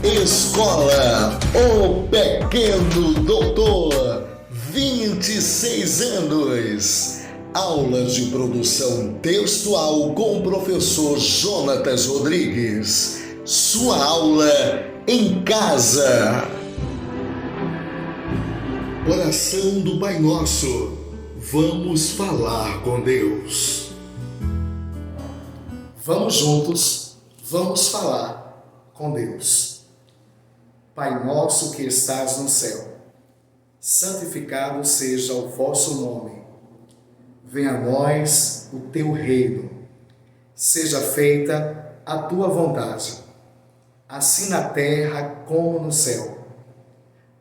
Escola O Pequeno Doutor, 26 anos. Aulas de produção textual com o professor Jonatas Rodrigues. Sua aula em casa. Oração do Pai Nosso. Vamos falar com Deus. Vamos juntos, vamos falar com Deus. Pai nosso que estás no céu, santificado seja o vosso nome. Venha a nós o teu reino. Seja feita a tua vontade, assim na terra como no céu.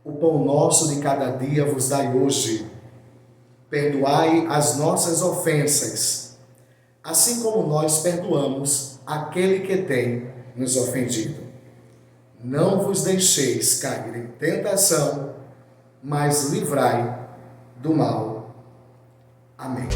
O pão nosso de cada dia vos dai hoje. Perdoai as nossas ofensas, assim como nós perdoamos aquele que tem nos ofendido. Não vos deixeis cair em tentação, mas livrai do mal. Amém.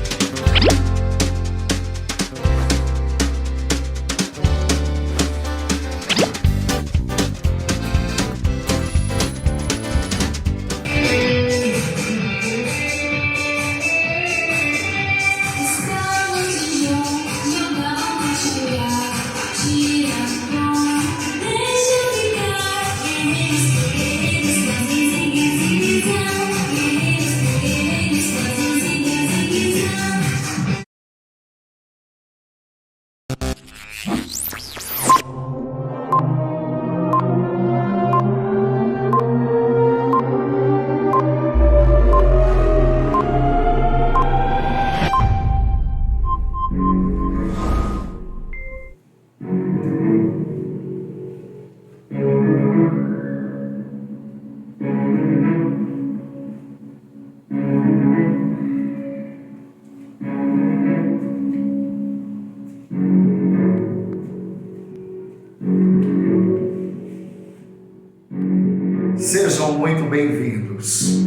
Sejam muito bem-vindos.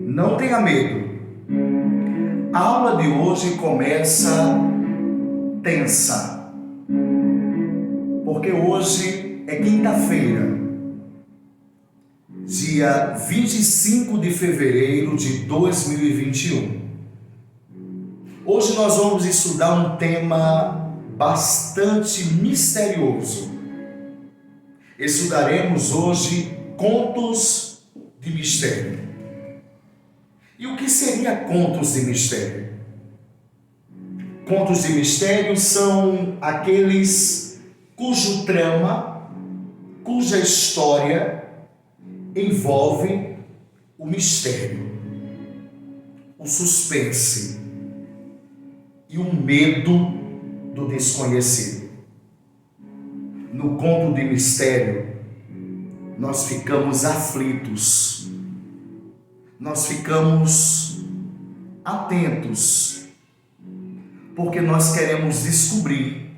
Não tenha medo. A aula de hoje começa tensa, porque hoje é quinta-feira, dia 25 de fevereiro de 2021. Hoje nós vamos estudar um tema bastante misterioso. Estudaremos hoje contos de mistério. E o que seria contos de mistério? Contos de mistério são aqueles cujo trama, cuja história envolve o mistério, o suspense e o medo do desconhecido. No conto de mistério, nós ficamos aflitos, nós ficamos atentos, porque nós queremos descobrir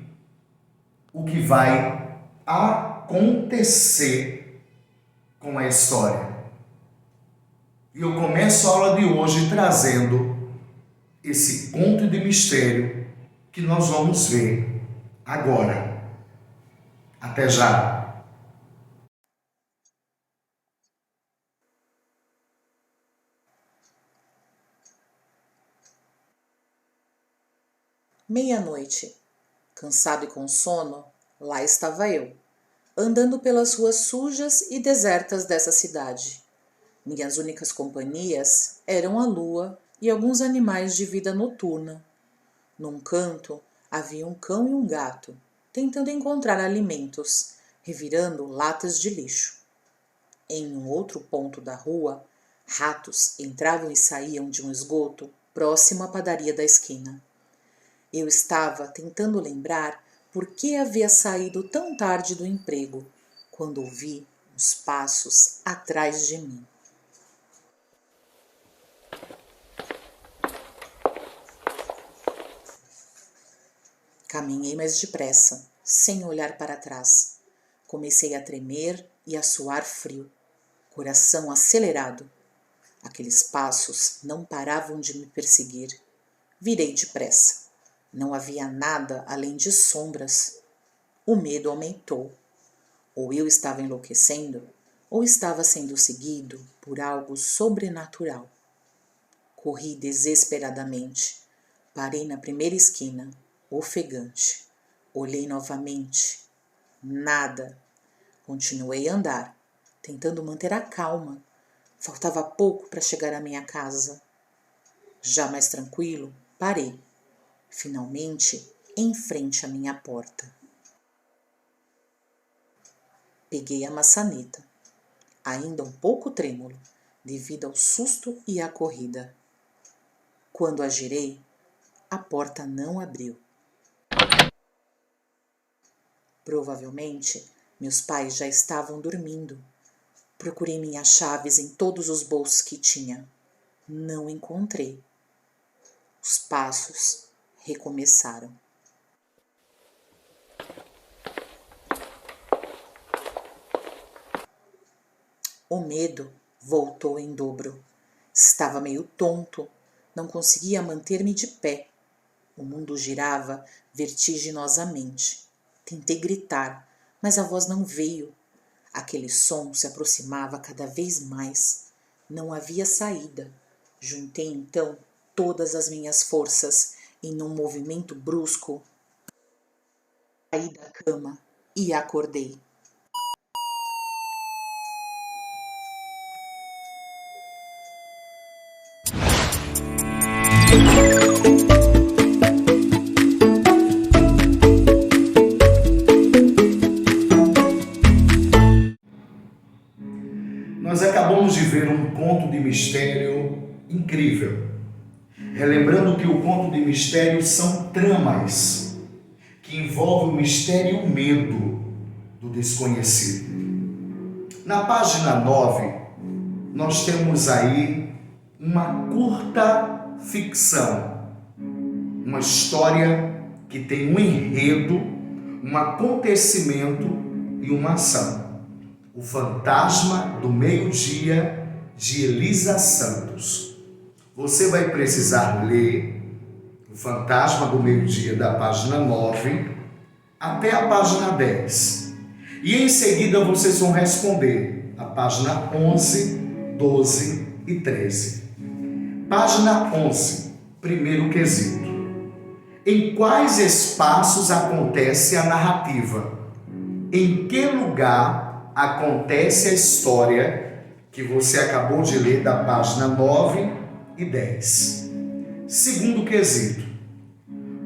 o que vai acontecer com a história. E eu começo a aula de hoje trazendo esse conto de mistério que nós vamos ver agora. Até já! Meia-noite. Cansado e com sono, lá estava eu, andando pelas ruas sujas e desertas dessa cidade. Minhas únicas companhias eram a lua e alguns animais de vida noturna. Num canto havia um cão e um gato, tentando encontrar alimentos, revirando latas de lixo. Em um outro ponto da rua, ratos entravam e saíam de um esgoto próximo à padaria da esquina. Eu estava tentando lembrar por que havia saído tão tarde do emprego, quando ouvi uns passos atrás de mim. Caminhei mais depressa, sem olhar para trás. Comecei a tremer e a suar frio, coração acelerado. Aqueles passos não paravam de me perseguir. Virei depressa. Não havia nada além de sombras. O medo aumentou. Ou eu estava enlouquecendo, ou estava sendo seguido por algo sobrenatural. Corri desesperadamente. Parei na primeira esquina, ofegante. Olhei novamente. Nada. Continuei a andar, tentando manter a calma. Faltava pouco para chegar à minha casa. Já mais tranquilo, parei. Finalmente, em frente à minha porta. Peguei a maçaneta, ainda um pouco trêmulo, devido ao susto e à corrida. Quando a girei, a porta não abriu. Provavelmente, meus pais já estavam dormindo. Procurei minhas chaves em todos os bolsos que tinha. Não encontrei. Os passos recomeçaram. O medo voltou em dobro. Estava meio tonto, não conseguia manter-me de pé. O mundo girava vertiginosamente. Tentei gritar, mas a voz não veio. Aquele som se aproximava cada vez mais. Não havia saída. Juntei então todas as minhas forças e, num movimento brusco, saí da cama e acordei. Nós acabamos de ver um conto de mistério incrível. Relembrando que o conto de mistério são tramas que envolvem o mistério e o medo do desconhecido. Na página 9, nós temos aí uma curta ficção, uma história que tem um enredo, um acontecimento e uma ação. O Fantasma do Meio-Dia, de Elisa Santos. Você vai precisar ler O Fantasma do Meio-Dia, da página 9 até a página 10. E em seguida vocês vão responder a página 11, 12 e 13. Página 11, primeiro quesito. Em quais espaços acontece a narrativa? Em que lugar acontece a história que você acabou de ler da página 9 e 10? Segundo quesito.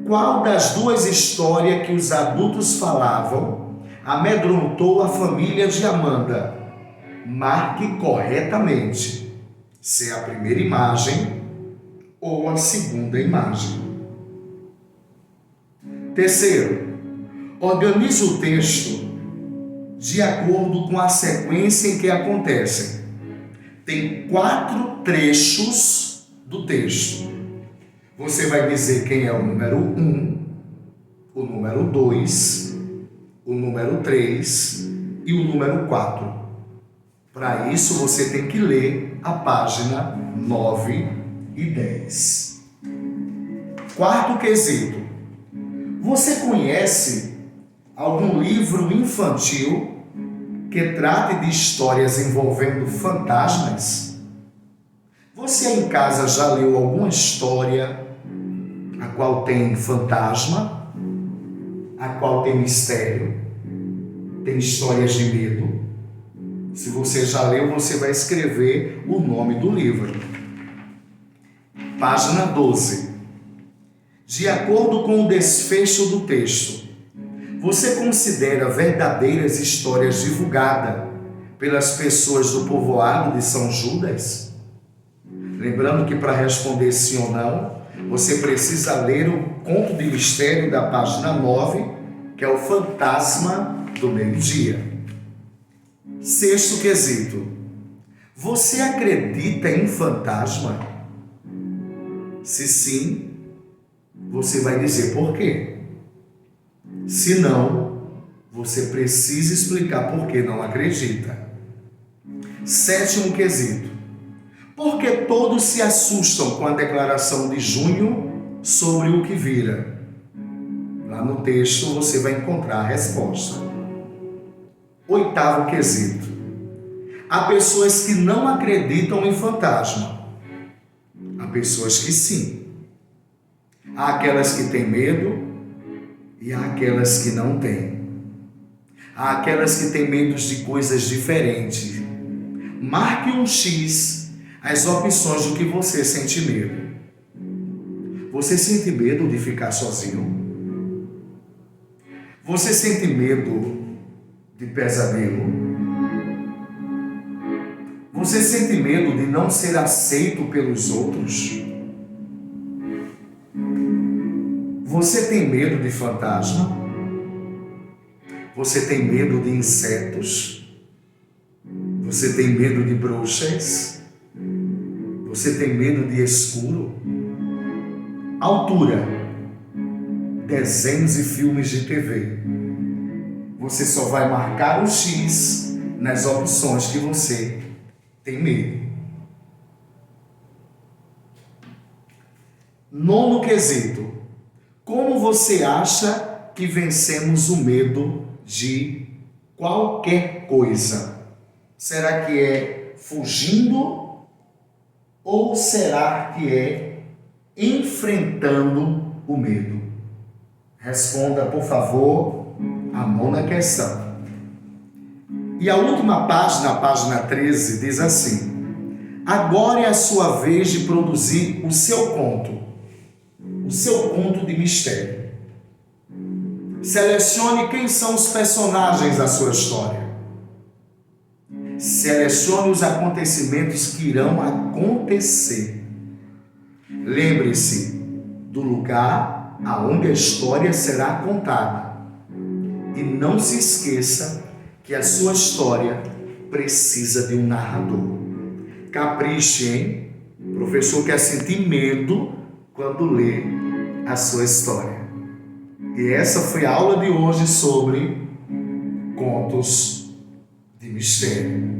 Qual das duas histórias que os adultos falavam amedrontou a família de Amanda? Marque corretamente se é a primeira imagem ou a segunda imagem. Terceiro, organize o texto de acordo com a sequência em que acontecem. Tem 4 trechos do texto. Você vai dizer quem é o número 1, o número 2, o número 3 e o número 4. Para isso, você tem que ler a página 9 e 10. Quarto quesito. Você conhece algum livro infantil que trate de histórias envolvendo fantasmas? Você em casa já leu alguma história a qual tem fantasma, a qual tem mistério, tem histórias de medo? Se você já leu, você vai escrever o nome do livro. Página 12. De acordo com o desfecho do texto, você considera verdadeiras histórias divulgadas pelas pessoas do povoado de São Judas? Lembrando que para responder sim ou não, você precisa ler o conto de mistério da página 9, que é o Fantasma do Meio-Dia. Sexto quesito. Você acredita em fantasma? Se sim, você vai dizer por quê. Se não, você precisa explicar por que não acredita. Sétimo quesito. Por que todos se assustam com a declaração de Junho sobre o que vira? Lá no texto você vai encontrar a resposta. 8º quesito. Há pessoas que não acreditam em fantasma. Há pessoas que sim. Há aquelas que têm medo e há aquelas que não têm. Há aquelas que têm medo de coisas diferentes. Marque um X as opções do que você sente medo. Você sente medo de ficar sozinho? Você sente medo de pesadelo? Você sente medo de não ser aceito pelos outros? Você tem medo de fantasma? Você tem medo de insetos? Você tem medo de bruxas? Você tem medo de escuro? Altura, desenhos e filmes de TV. Você só vai marcar um X nas opções que você tem medo. 9º quesito. Como você acha que vencemos o medo de qualquer coisa? Será que é fugindo ou será que é enfrentando o medo? Responda, por favor, a 9ª questão. E a última página, a página 13, diz assim: agora é a sua vez de produzir o seu conto de mistério. Selecione quem são os personagens da sua história. Selecione os acontecimentos que irão acontecer. Lembre-se do lugar aonde a história será contada. E não se esqueça que a sua história precisa de um narrador. Capriche, hein? O professor quer sentir medo quando lê a sua história. E essa foi a aula de hoje sobre contos de mistério.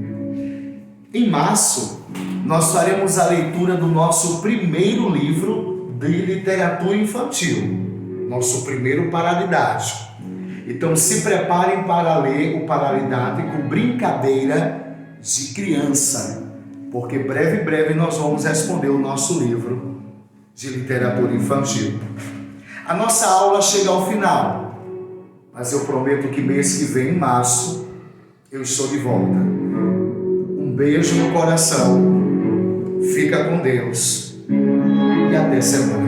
Em março, nós faremos a leitura do nosso primeiro livro de literatura infantil, nosso primeiro paradidático. Então se preparem para ler o paradidático Brincadeira de Criança, porque breve nós vamos responder o nosso livro de literatura infantil. A nossa aula chega ao final, mas eu prometo que mês que vem, em março, eu estou de volta. Um beijo no coração, fica com Deus e até semana.